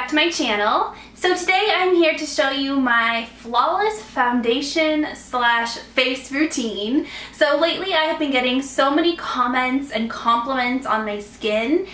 back to my channel. So today I'm here to show you my flawless foundation slash face routine. So lately I have been getting so many comments and compliments on my skin,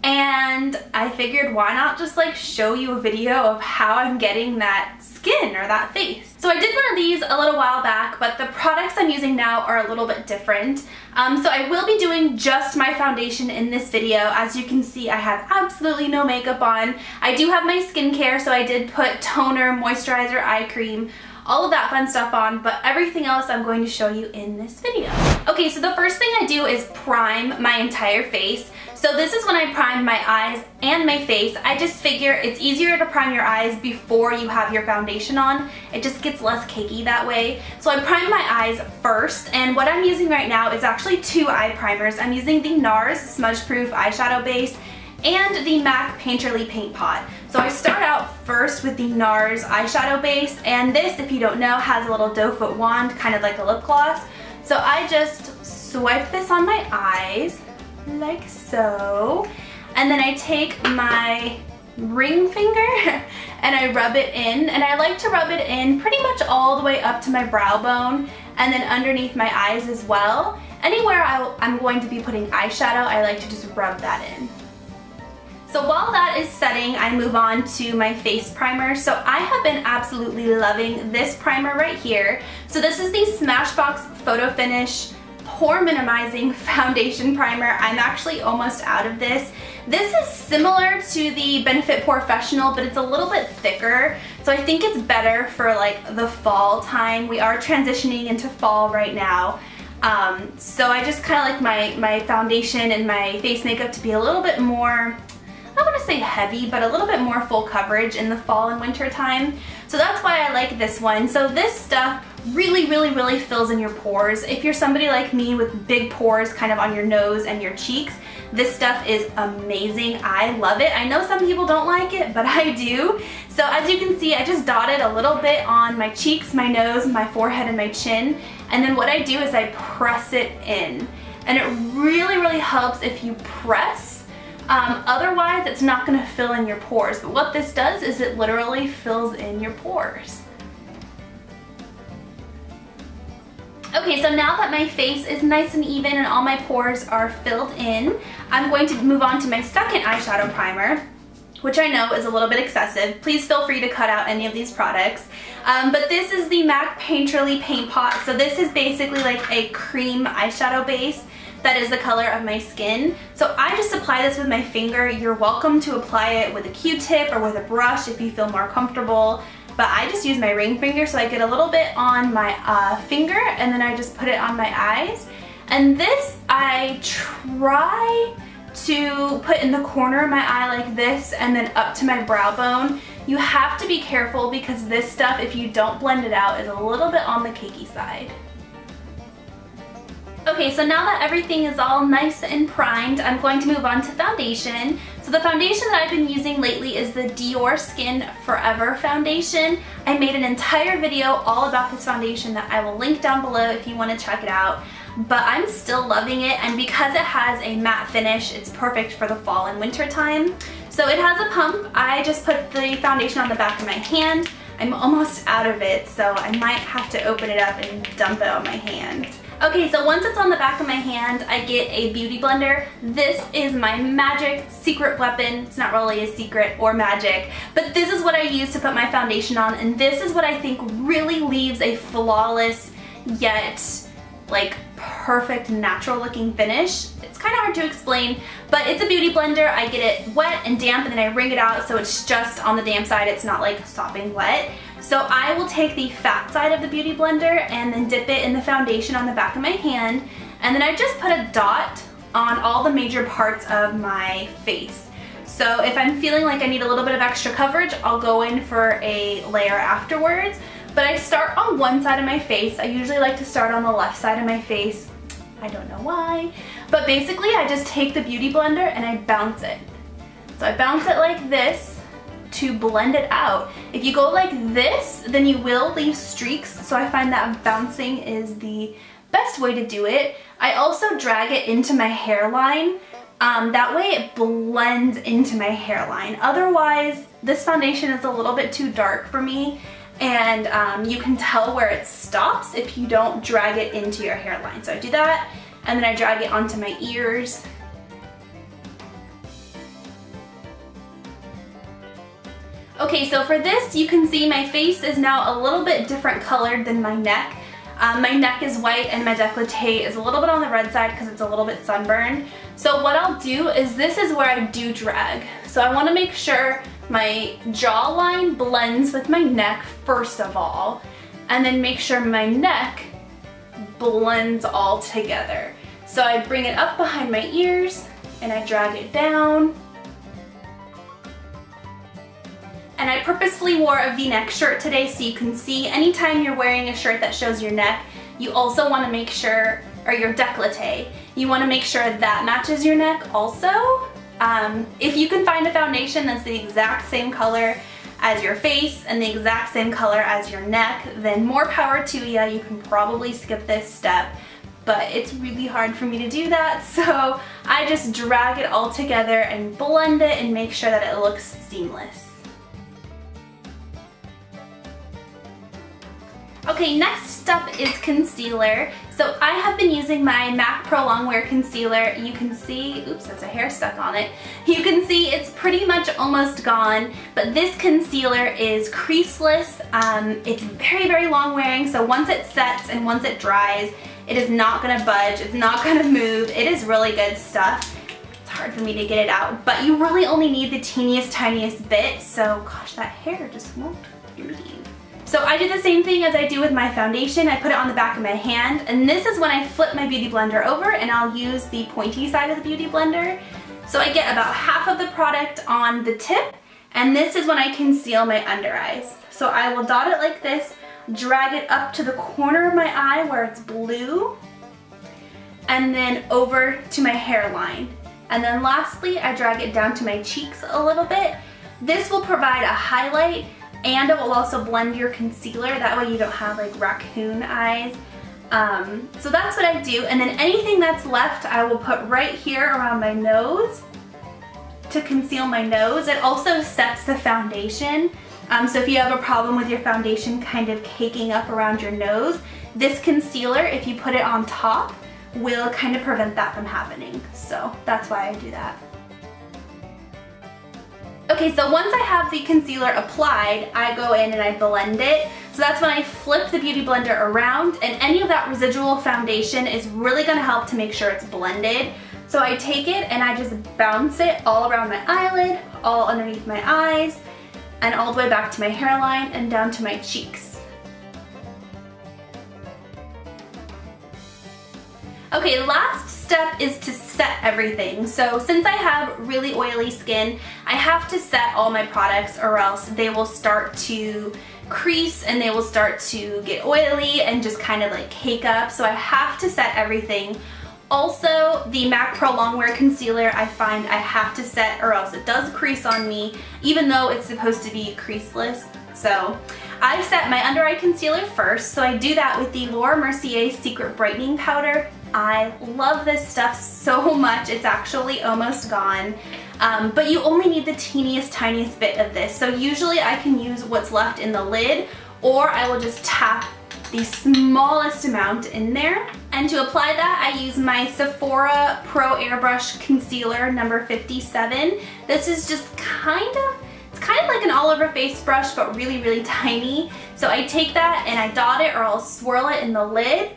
and I figured why not just like show you a video of how I'm getting that skin or that face. So I did one of these a little while back, but the products I'm using now are a little bit different. So I will be doing just my foundation in this video. As you can see, I have absolutely no makeup on. I do have my skincare, so I did put toner, moisturizer, eye cream, all of that fun stuff on, but everything else I'm going to show you in this video. Okay, so the first thing I do is prime my entire face. So this is when I prime my eyes and my face. I just figure it's easier to prime your eyes before you have your foundation on. It just gets less cakey that way. So I prime my eyes first, and what I'm using right now is actually two eye primers. I'm using the NARS Smudge Proof Eyeshadow Base and the MAC Painterly Paint Pot. So I start out first with the NARS eyeshadow base, and this, if you don't know, has a little doe foot wand, kind of like a lip gloss. So I just swipe this on my eyes, like so, and then I take my ring finger and I rub it in, and I like to rub it in pretty much all the way up to my brow bone and then underneath my eyes as well. Anywhere I'm going to be putting eyeshadow, I like to just rub that in. So while that is setting, I move on to my face primer. So I have been absolutely loving this primer right here. So this is the Smashbox Photo Finish Pore Minimizing Foundation Primer. I'm actually almost out of this. This is similar to the Benefit Professional, but it's a little bit thicker. So I think it's better for like the fall time. We are transitioning into fall right now. So I just kind of like my foundation and my face makeup to be a little bit more, I don't want to say heavy, but a little bit more full coverage in the fall and winter time. So that's why I like this one. So this stuff really fills in your pores. If you're somebody like me with big pores kind of on your nose and your cheeks, this stuff is amazing. I love it. I know some people don't like it, but I do. So as you can see, I just dotted a little bit on my cheeks, my nose, my forehead, and my chin. And then what I do is I press it in. And it really helps if you press. Otherwise, it's not going to fill in your pores. But what this does is it literally fills in your pores. Okay, so now that my face is nice and even and all my pores are filled in, I'm going to move on to my second eyeshadow primer, which I know is a little bit excessive. Please feel free to cut out any of these products. But this is the MAC Painterly Paint Pot. So this is basically like a cream eyeshadow base that is the color of my skin. So I just apply this with my finger. You're welcome to apply it with a Q-tip or with a brush if you feel more comfortable. But I just use my ring finger, so I get a little bit on my finger and then I just put it on my eyes. And this I try to put in the corner of my eye like this and then up to my brow bone. You have to be careful because this stuff, if you don't blend it out, is a little bit on the cakey side. Okay, so now that everything is all nice and primed, I'm going to move on to foundation. So the foundation that I've been using lately is the Dior Skin Forever foundation. I made an entire video all about this foundation that I will link down below if you want to check it out. But I'm still loving it, and because it has a matte finish, it's perfect for the fall and winter time. So it has a pump. I just put the foundation on the back of my hand. I'm almost out of it, so I might have to open it up and dump it on my hand. Okay, so once it's on the back of my hand, I get a beauty blender. This is my magic secret weapon. It's not really a secret or magic, but this is what I use to put my foundation on, and this is what I think really leaves a flawless yet like perfect natural looking finish. It's kind of hard to explain, but it's a beauty blender. I get it wet and damp and then I wring it out so it's just on the damp side. It's not like sopping wet. So I will take the fat side of the beauty blender and then dip it in the foundation on the back of my hand, and then I just put a dot on all the major parts of my face. So if I'm feeling like I need a little bit of extra coverage, I'll go in for a layer afterwards. But I start on one side of my face. I usually like to start on the left side of my face. I don't know why. But basically I just take the beauty blender and I bounce it. So I bounce it like this to blend it out. If you go like this, then you will leave streaks. So I find that bouncing is the best way to do it. I also drag it into my hairline That way it blends into my hairline. Otherwise, this foundation is a little bit too dark for me, and you can tell where it stops if you don't drag it into your hairline. So I do that, and then I drag it onto my ears. Okay, so for this, you can see my face is now a little bit different colored than my neck. My neck is white and my décolleté is a little bit on the red side because it's a little bit sunburned. So what I'll do is, this is where I do drag. So I want to make sure my jawline blends with my neck first of all, and then make sure my neck blends all together. So I bring it up behind my ears and I drag it down. And I purposefully wore a V-neck shirt today, so you can see anytime you're wearing a shirt that shows your neck, you also want to make sure, or your décolleté, you want to make sure that matches your neck also. If you can find a foundation that's the exact same color as your face and the exact same color as your neck, then more power to you. You can probably skip this step, but it's really hard for me to do that, so I just drag it all together and blend it and make sure that it looks seamless. Okay, next step is concealer. So I have been using my MAC Pro Longwear Concealer. You can see, oops, that's a hair stuck on it. You can see it's pretty much almost gone, but this concealer is creaseless. It's very, very long wearing, so once it sets and once it dries, it is not gonna budge, it's not gonna move. It is really good stuff. It's hard for me to get it out, but you really only need the teeniest, tiniest bit, so gosh, that hair just won't leave. So I do the same thing as I do with my foundation. I put it on the back of my hand, and this is when I flip my Beauty Blender over and I'll use the pointy side of the Beauty Blender. So I get about half of the product on the tip, and this is when I conceal my under eyes. So I will dot it like this, drag it up to the corner of my eye where it's blue, and then over to my hairline. And then lastly, I drag it down to my cheeks a little bit. This will provide a highlight, and it will also blend your concealer. That way you don't have like raccoon eyes. So that's what I do. And then anything that's left, I will put right here around my nose to conceal my nose. It also sets the foundation. So if you have a problem with your foundation kind of caking up around your nose, this concealer, if you put it on top, will kind of prevent that from happening. So that's why I do that. Okay, so once I have the concealer applied, I go in and I blend it. So that's when I flip the Beauty Blender around, and any of that residual foundation is really gonna help to make sure it's blended. So I take it and I just bounce it all around my eyelid, all underneath my eyes, and all the way back to my hairline and down to my cheeks. Okay, last step is to set everything. So since I have really oily skin, I have to set all my products or else they will start to crease and they will start to get oily and just kind of like cake up. So I have to set everything. Also, the MAC Pro Longwear Concealer, I find I have to set or else it does crease on me, even though it's supposed to be creaseless. So I set my under eye concealer first. So I do that with the Laura Mercier Secret Brightening Powder. I love this stuff so much. It's actually almost gone. But you only need the teeniest, tiniest bit of this. So usually I can use what's left in the lid, or I will just tap the smallest amount in there. And to apply that, I use my Sephora Pro Airbrush Concealer number 57. This is just it's kind of like an all-over face brush, but really, really tiny. So I take that and I dot it, or I'll swirl it in the lid,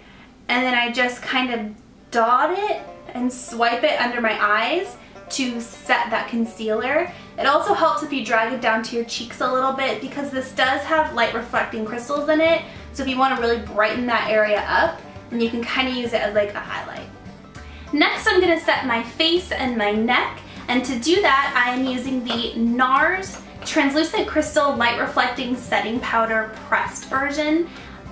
and then I just kind of dot it and swipe it under my eyes to set that concealer. It also helps if you drag it down to your cheeks a little bit, because this does have light reflecting crystals in it. So if you want to really brighten that area up, then you can kind of use it as like a highlight. Next, I'm going to set my face and my neck, and to do that I am using the NARS Translucent Crystal Light Reflecting Setting Powder Pressed version.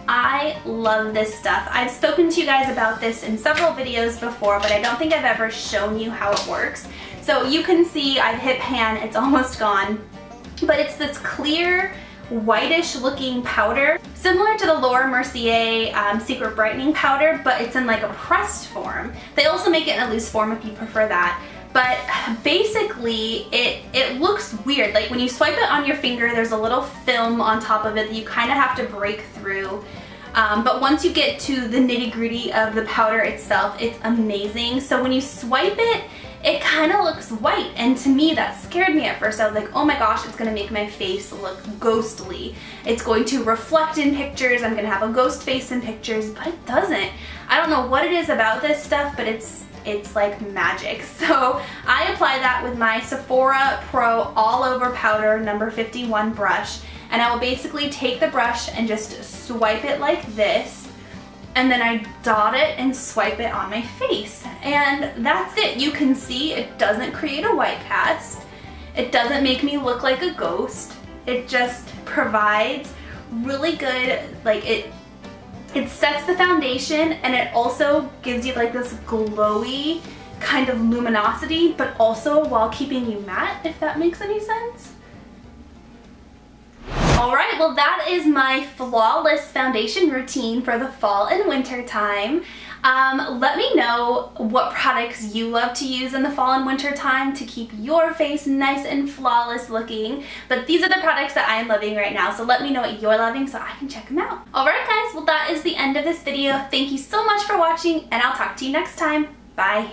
I love this stuff. I've spoken to you guys about this in several videos before, but I don't think I've ever shown you how it works. So you can see I've hit pan, it's almost gone, but it's this clear, whitish looking powder, similar to the Laura Mercier Secret Brightening Powder, but it's in like a pressed form. They also make it in a loose form if you prefer that. but basically it looks weird. Like when you swipe it on your finger, there's a little film on top of it that you kind of have to break through. But once you get to the nitty-gritty of the powder itself, it's amazing. So when you swipe it, it kind of looks white, and to me that scared me at first. I was like, oh my gosh, it's gonna make my face look ghostly. It's going to reflect in pictures, I'm gonna have a ghost face in pictures, but it doesn't. I don't know what it is about this stuff, but it's like magic. So I apply that with my Sephora Pro All Over Powder number 51 brush, and I will basically take the brush and just swipe it like this, and then I dot it and swipe it on my face. And that's it. You can see it doesn't create a white cast. It doesn't make me look like a ghost. It just provides really good, like it sets the foundation, and it also gives you like this glowy kind of luminosity, but also while keeping you matte, if that makes any sense. Alright, well that is my flawless foundation routine for the fall and winter time. Let me know what products you love to use in the fall and winter time to keep your face nice and flawless looking. But these are the products that I'm loving right now, so let me know what you're loving so I can check them out. Alright guys, well that is the end of this video. Thank you so much for watching, and I'll talk to you next time. Bye!